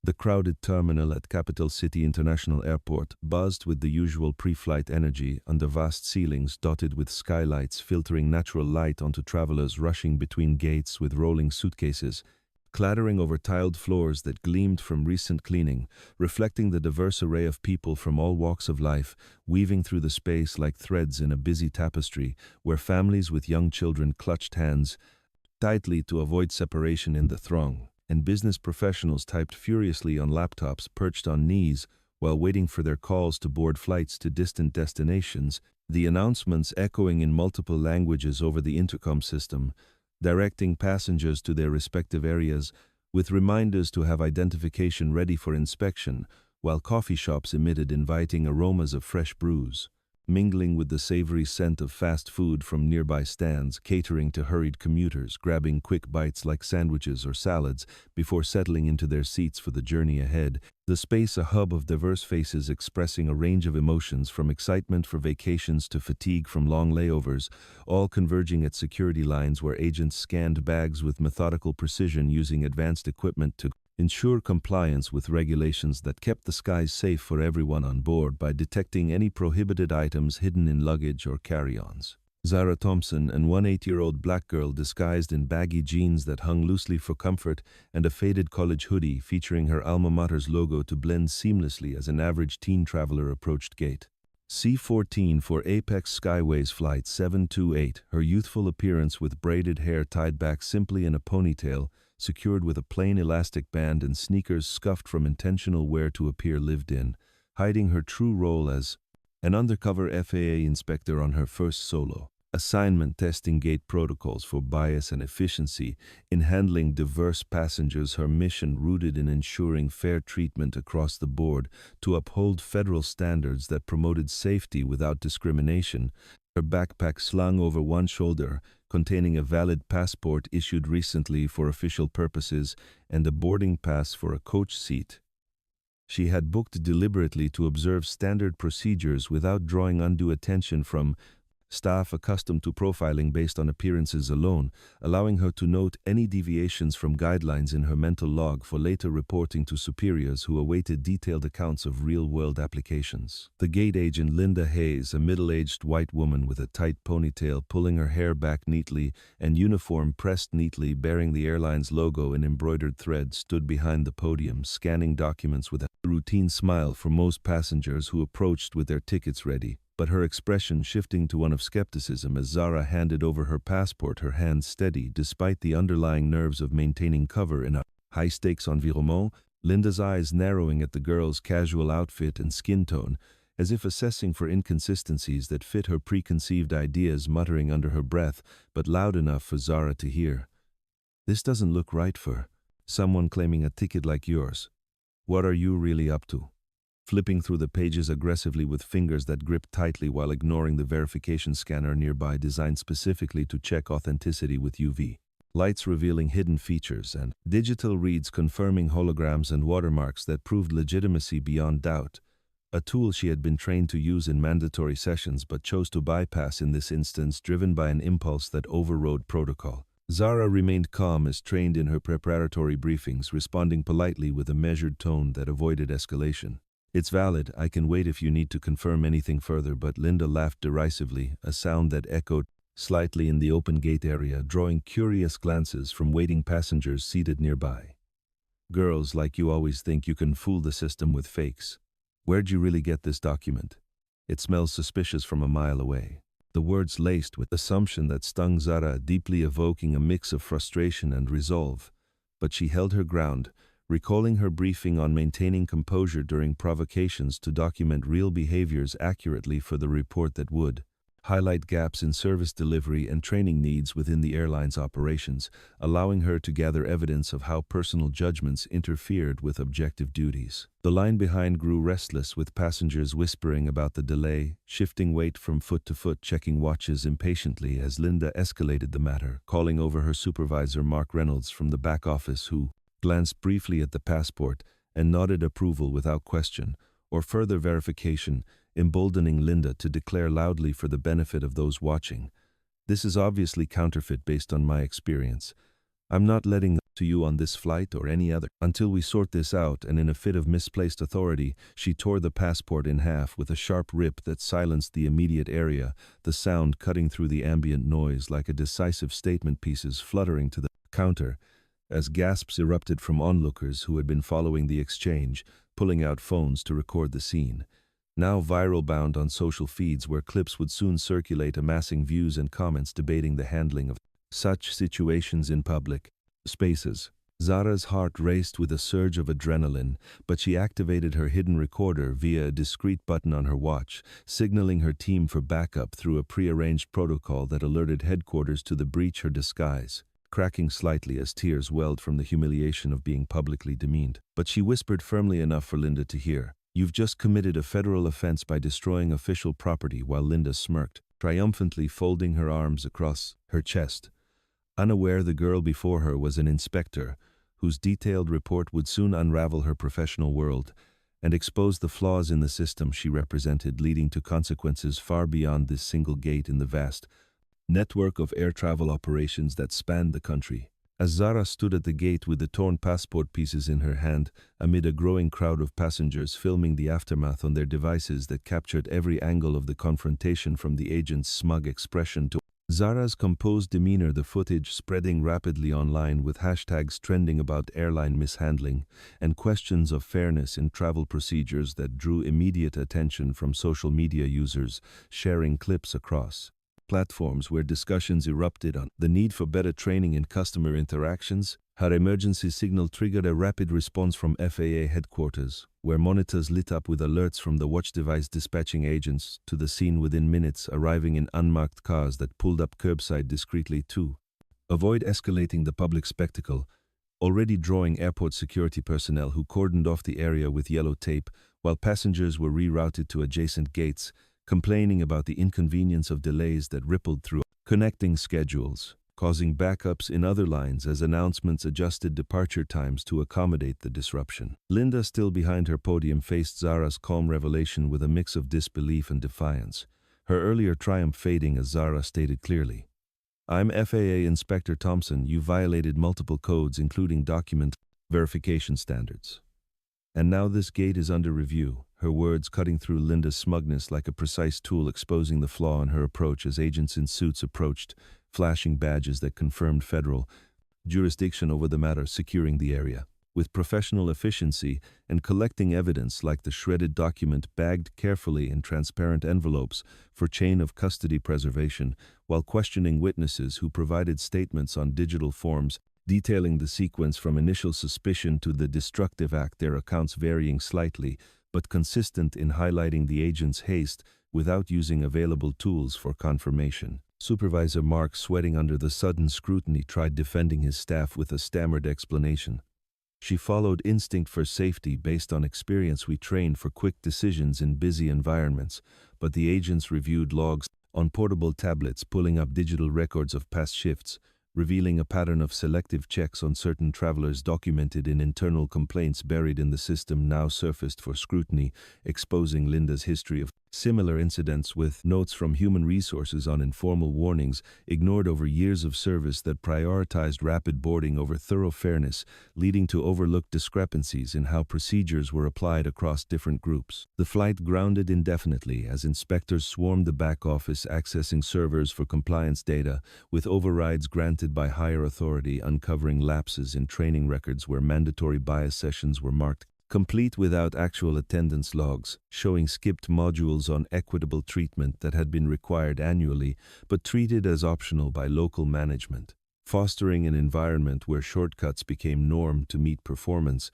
The crowded terminal at Capital City International Airport buzzed with the usual pre-flight energy under vast ceilings dotted with skylights filtering natural light onto travelers rushing between gates with rolling suitcases, clattering over tiled floors that gleamed from recent cleaning, reflecting the diverse array of people from all walks of life, weaving through the space like threads in a busy tapestry, where families with young children clutched hands tightly to avoid separation in the throng, and business professionals typed furiously on laptops perched on knees while waiting for their calls to board flights to distant destinations, the announcements echoing in multiple languages over the intercom system, directing passengers to their respective areas, with reminders to have identification ready for inspection, while coffee shops emitted inviting aromas of fresh brews, mingling with the savory scent of fast food from nearby stands, catering to hurried commuters, grabbing quick bites like sandwiches or salads before settling into their seats for the journey ahead, the space a hub of diverse faces expressing a range of emotions from excitement for vacations to fatigue from long layovers, all converging at security lines where agents scanned bags with methodical precision using advanced equipment to ensure compliance with regulations that kept the skies safe for everyone on board by detecting any prohibited items hidden in luggage or carry-ons. Zara Thompson and one 8-year-old black girl disguised in baggy jeans that hung loosely for comfort and a faded college hoodie featuring her alma mater's logo to blend seamlessly as an average teen traveler approached gate C-14 for Apex Skyways Flight 728, her youthful appearance with braided hair tied back simply in a ponytail, secured with a plain elastic band and sneakers scuffed from intentional wear to appear lived in, hiding her true role as an undercover FAA inspector on her first solo assignment, testing gate protocols for bias and efficiency in handling diverse passengers, her mission rooted in ensuring fair treatment across the board to uphold federal standards that promoted safety without discrimination, her backpack slung over one shoulder, containing a valid passport issued recently for official purposes and a boarding pass for a coach seat. She had booked deliberately to observe standard procedures without drawing undue attention from staff accustomed to profiling based on appearances alone, allowing her to note any deviations from guidelines in her mental log for later reporting to superiors who awaited detailed accounts of real-world applications. The gate agent Linda Hayes, a middle-aged white woman with a tight ponytail pulling her hair back neatly and uniform pressed neatly bearing the airline's logo in embroidered thread, stood behind the podium, scanning documents with a routine smile for most passengers who approached with their tickets ready, but her expression shifting to one of skepticism as Zara handed over her passport, her hands steady despite the underlying nerves of maintaining cover in a high-stakes environment, Linda's eyes narrowing at the girl's casual outfit and skin tone, as if assessing for inconsistencies that fit her preconceived ideas, muttering under her breath, but loud enough for Zara to hear. "This doesn't look right for someone claiming a ticket like yours. What are you really up to?" Flipping through the pages aggressively with fingers that gripped tightly while ignoring the verification scanner nearby designed specifically to check authenticity with UV lights revealing hidden features and digital reads confirming holograms and watermarks that proved legitimacy beyond doubt, a tool she had been trained to use in mandatory sessions but chose to bypass in this instance, driven by an impulse that overrode protocol. Zara remained calm as trained in her preparatory briefings, responding politely with a measured tone that avoided escalation. "It's valid, I can wait if you need to confirm anything further," but Linda laughed derisively, a sound that echoed slightly in the open gate area, drawing curious glances from waiting passengers seated nearby. "Girls like you always think you can fool the system with fakes. Where'd you really get this document? It smells suspicious from a mile away." The words laced with assumption that stung Zara, deeply evoking a mix of frustration and resolve, but she held her ground, recalling her briefing on maintaining composure during provocations to document real behaviors accurately for the report that would highlight gaps in service delivery and training needs within the airline's operations, allowing her to gather evidence of how personal judgments interfered with objective duties. The line behind grew restless, with passengers whispering about the delay, shifting weight from foot to foot, checking watches impatiently as Linda escalated the matter, calling over her supervisor Mark Reynolds from the back office, who glanced briefly at the passport and nodded approval without question or further verification, emboldening Linda to declare loudly for the benefit of those watching, "This is obviously counterfeit based on my experience. I'm not letting to you on this flight or any other. Until we sort this out, and in a fit of misplaced authority, she tore the passport in half with a sharp rip that silenced the immediate area, the sound cutting through the ambient noise like a decisive statement pieces fluttering to the counter, as gasps erupted from onlookers who had been following the exchange, pulling out phones to record the scene. Now viral bound on social feeds where clips would soon circulate, amassing views and comments debating the handling of such situations in public spaces. Zara's heart raced with a surge of adrenaline, but she activated her hidden recorder via a discreet button on her watch, signaling her team for backup through a prearranged protocol that alerted headquarters to the breach her disguise, cracking slightly as tears welled from the humiliation of being publicly demeaned. But she whispered firmly enough for Linda to hear. "You've just committed a federal offense by destroying official property," while Linda smirked, triumphantly folding her arms across her chest. Unaware the girl before her was an inspector, whose detailed report would soon unravel her professional world and expose the flaws in the system she represented, leading to consequences far beyond this single gate in the vast network of air travel operations that spanned the country. As Zara stood at the gate with the torn passport pieces in her hand, amid a growing crowd of passengers filming the aftermath on their devices that captured every angle of the confrontation, from the agent's smug expression to Zara's composed demeanor, the footage spreading rapidly online with hashtags trending about airline mishandling and questions of fairness in travel procedures that drew immediate attention from social media users, sharing clips across platforms where discussions erupted on the need for better training in customer interactions. Her emergency signal triggered a rapid response from FAA headquarters, where monitors lit up with alerts from the watch device dispatching agents to the scene within minutes, arriving in unmarked cars that pulled up curbside discreetly to avoid escalating the public spectacle, already drawing airport security personnel who cordoned off the area with yellow tape, while passengers were rerouted to adjacent gates, complaining about the inconvenience of delays that rippled through connecting schedules, causing backups in other lines as announcements adjusted departure times to accommodate the disruption. Linda, still behind her podium, faced Zara's calm revelation with a mix of disbelief and defiance, her earlier triumph fading as Zara stated clearly, "I'm FAA Inspector Thompson. You violated multiple codes, including document verification standards. And now this gate is under review," her words cutting through Linda's smugness like a precise tool, exposing the flaw in her approach as agents in suits approached, flashing badges that confirmed federal jurisdiction over the matter, securing the area with professional efficiency and collecting evidence like the shredded document bagged carefully in transparent envelopes for chain of custody preservation, while questioning witnesses who provided statements on digital forms detailing the sequence from initial suspicion to the destructive act, their accounts varying slightly, but consistent in highlighting the agent's haste without using available tools for confirmation. Supervisor Mark, sweating under the sudden scrutiny, tried defending his staff with a stammered explanation. "She followed instinct for safety based on experience. We trained for quick decisions in busy environments," but the agents reviewed logs on portable tablets, pulling up digital records of past shifts, revealing a pattern of selective checks on certain travelers documented in internal complaints buried in the system now surfaced for scrutiny, exposing Linda's history of similar incidents, with notes from human resources on informal warnings ignored over years of service that prioritized rapid boarding over thorough fairness, leading to overlooked discrepancies in how procedures were applied across different groups. The flight grounded indefinitely as inspectors swarmed the back office, accessing servers for compliance data, with overrides granted by higher authority, uncovering lapses in training records where mandatory bias sessions were marked complete without actual attendance logs, showing skipped modules on equitable treatment that had been required annually but treated as optional by local management, fostering an environment where shortcuts became norm to meet performance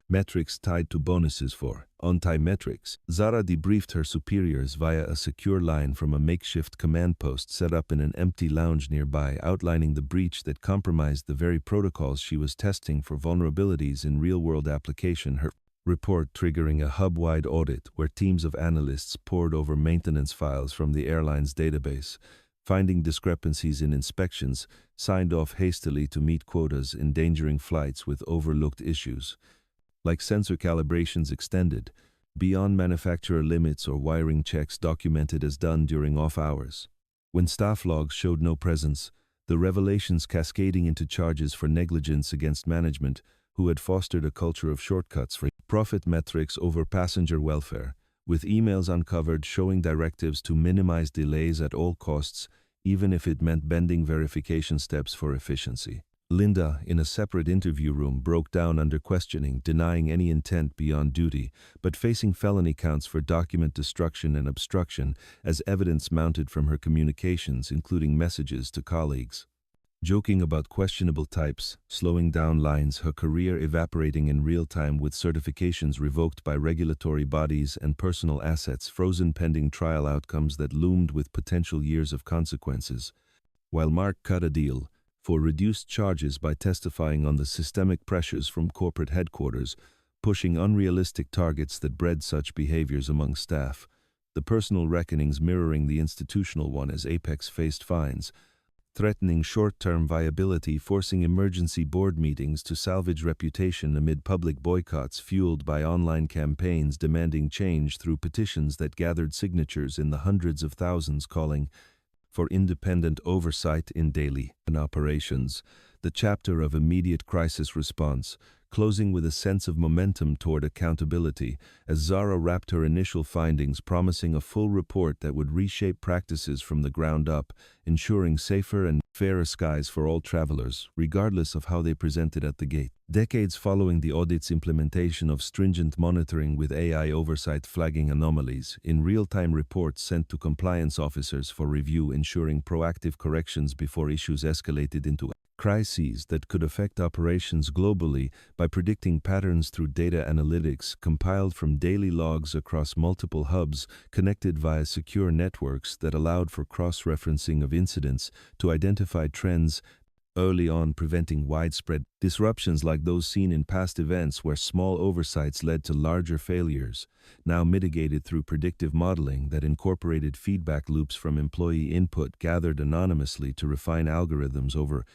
metrics tied to bonuses for on-time metrics. Zara debriefed her superiors via a secure line from a makeshift command post set up in an empty lounge nearby, outlining the breach that compromised the very protocols she was testing for vulnerabilities in real-world application. Her report triggering a hub-wide audit where teams of analysts pored over maintenance files from the airline's database, finding discrepancies in inspections, signed off hastily to meet quotas, endangering flights with overlooked issues like sensor calibrations extended beyond manufacturer limits or wiring checks documented as done during off hours. When staff logs showed no presence, the revelations cascading into charges for negligence against management, who had fostered a culture of shortcuts for profit metrics over passenger welfare, with emails uncovered showing directives to minimize delays at all costs, even if it meant bending verification steps for efficiency. Linda, in a separate interview room, broke down under questioning, denying any intent beyond duty, but facing felony counts for document destruction and obstruction as evidence mounted from her communications, including messages to colleagues. Joking about questionable types, slowing down lines, her career evaporating in real time with certifications revoked by regulatory bodies and personal assets frozen pending trial outcomes that loomed with potential years of consequences. While Mark cut a deal for reduced charges by testifying on the systemic pressures from corporate headquarters, pushing unrealistic targets that bred such behaviors among staff, the personal reckonings mirroring the institutional one as Apex faced fines, threatening short-term viability, forcing emergency board meetings to salvage reputation amid public boycotts fueled by online campaigns demanding change through petitions that gathered signatures in the hundreds of thousands calling for independent oversight in daily operations. The chapter of immediate crisis response, closing with a sense of momentum toward accountability, as Zara wrapped her initial findings promising a full report that would reshape practices from the ground up, ensuring safer and fairer skies for all travelers, regardless of how they presented at the gate. Decades following the audit's implementation of stringent monitoring with AI oversight flagging anomalies, in real-time reports sent to compliance officers for review, ensuring proactive corrections before issues escalated into crises that could affect operations globally by predicting patterns through data analytics compiled from daily logs across multiple hubs connected via secure networks that allowed for cross-referencing of incidents to identify trends early on, preventing widespread disruptions like those seen in past events where small oversights led to larger failures, now mitigated through predictive modeling that incorporated feedback loops from employee input gathered anonymously to refine algorithms over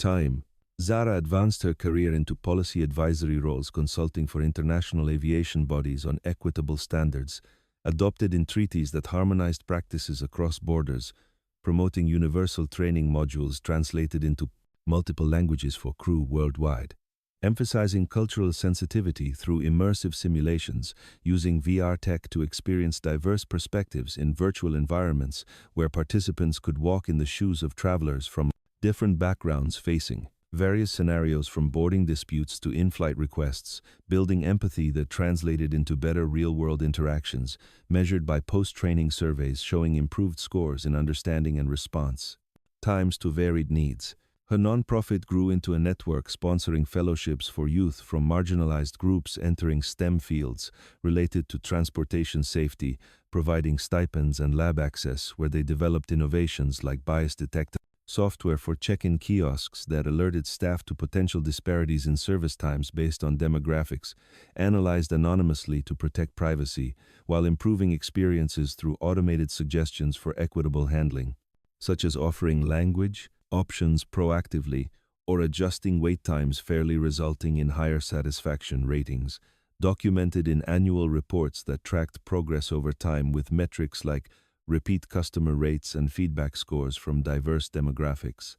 time. Zara advanced her career into policy advisory roles, consulting for international aviation bodies on equitable standards, adopted in treaties that harmonized practices across borders, promoting universal training modules translated into multiple languages for crew worldwide, emphasizing cultural sensitivity through immersive simulations, using VR tech to experience diverse perspectives in virtual environments where participants could walk in the shoes of travelers from different backgrounds facing various scenarios from boarding disputes to in-flight requests, building empathy that translated into better real-world interactions, measured by post-training surveys showing improved scores in understanding and response times to varied needs. Her nonprofit grew into a network sponsoring fellowships for youth from marginalized groups entering STEM fields related to transportation safety, providing stipends and lab access where they developed innovations like bias detection software for check-in kiosks that alerted staff to potential disparities in service times based on demographics, analyzed anonymously to protect privacy, while improving experiences through automated suggestions for equitable handling, such as offering language options proactively or adjusting wait times fairly, resulting in higher satisfaction ratings, documented in annual reports that tracked progress over time with metrics like repeat customer rates and feedback scores from diverse demographics,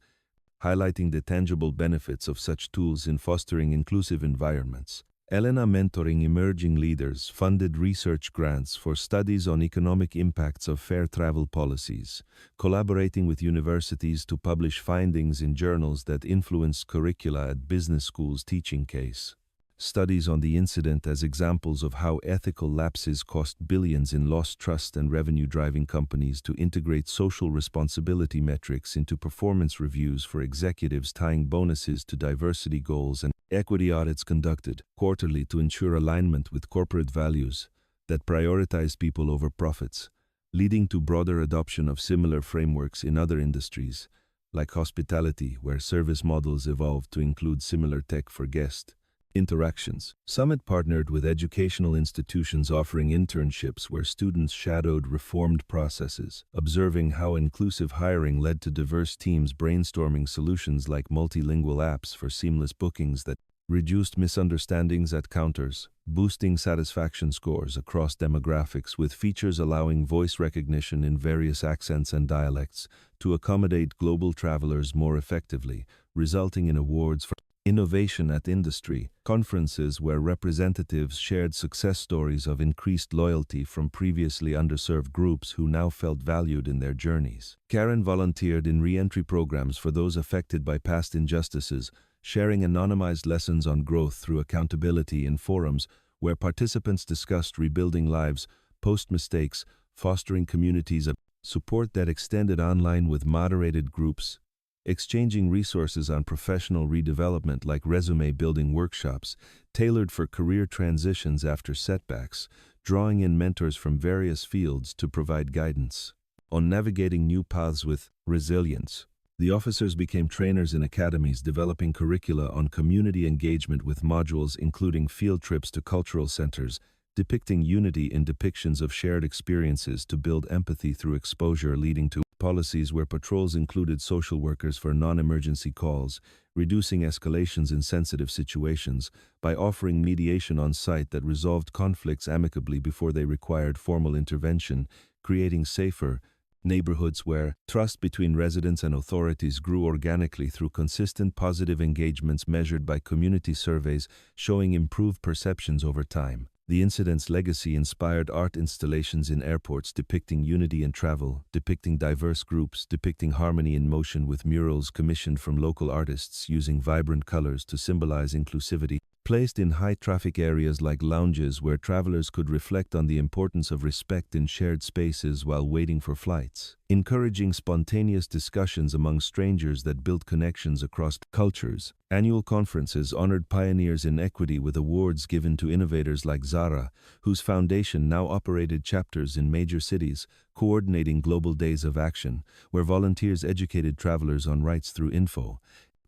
highlighting the tangible benefits of such tools in fostering inclusive environments. Elena mentoring emerging leaders, funded research grants for studies on economic impacts of fair travel policies, collaborating with universities to publish findings in journals that influenced curricula at business schools' teaching case. Studies on the incident as examples of how ethical lapses cost billions in lost trust and revenue, driving companies to integrate social responsibility metrics into performance reviews for executives, tying bonuses to diversity goals, and equity audits conducted quarterly to ensure alignment with corporate values that prioritize people over profits, leading to broader adoption of similar frameworks in other industries, like hospitality, where service models evolved to include similar tech for guest interactions. Summit partnered with educational institutions offering internships where students shadowed reformed processes, observing how inclusive hiring led to diverse teams brainstorming solutions like multilingual apps for seamless bookings that reduced misunderstandings at counters, boosting satisfaction scores across demographics with features allowing voice recognition in various accents and dialects to accommodate global travelers more effectively, resulting in awards for innovation at industry, conferences where representatives shared success stories of increased loyalty from previously underserved groups who now felt valued in their journeys. Karen volunteered in re-entry programs for those affected by past injustices, sharing anonymized lessons on growth through accountability in forums where participants discussed rebuilding lives, post-mistakes, fostering communities of support that extended online with moderated groups, exchanging resources on professional redevelopment like resume-building workshops, tailored for career transitions after setbacks, drawing in mentors from various fields to provide guidance. On navigating new paths with resilience, the officers became trainers in academies developing curricula on community engagement with modules including field trips to cultural centers, depicting unity in depictions of shared experiences to build empathy through exposure, leading to policies where patrols included social workers for non-emergency calls, reducing escalations in sensitive situations by offering mediation on site that resolved conflicts amicably before they required formal intervention, creating safer neighborhoods where trust between residents and authorities grew organically through consistent positive engagements measured by community surveys showing improved perceptions over time. The incident's legacy inspired art installations in airports depicting unity in travel, depicting diverse groups, depicting harmony in motion with murals commissioned from local artists using vibrant colors to symbolize inclusivity, placed in high-traffic areas like lounges where travelers could reflect on the importance of respect in shared spaces while waiting for flights, encouraging spontaneous discussions among strangers that built connections across cultures. Annual conferences honored pioneers in equity with awards given to innovators like Zara, whose foundation now operated chapters in major cities, coordinating global days of action, where volunteers educated travelers on rights through info.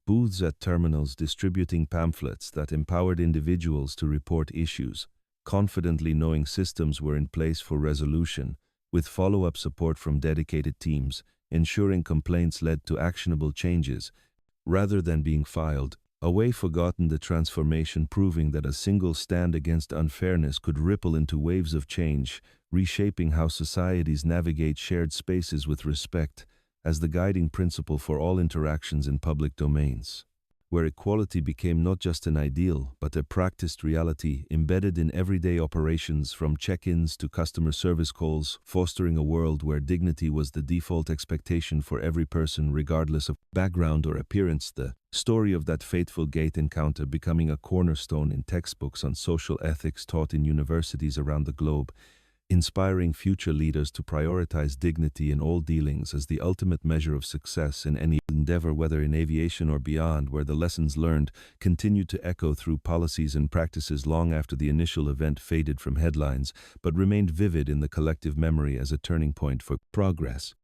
Booths at terminals distributing pamphlets that empowered individuals to report issues, confidently knowing systems were in place for resolution, with follow-up support from dedicated teams, ensuring complaints led to actionable changes, rather than being filed. Away forgotten the transformation, proving that a single stand against unfairness could ripple into waves of change, reshaping how societies navigate shared spaces with respect, as the guiding principle for all interactions in public domains, where equality became not just an ideal, but a practiced reality embedded in everyday operations from check-ins to customer service calls, fostering a world where dignity was the default expectation for every person regardless of background or appearance. The story of that fateful gate encounter becoming a cornerstone in textbooks on social ethics taught in universities around the globe, inspiring future leaders to prioritize dignity in all dealings as the ultimate measure of success in any endeavor, whether in aviation or beyond, where the lessons learned continued to echo through policies and practices long after the initial event faded from headlines, but remained vivid in the collective memory as a turning point for progress.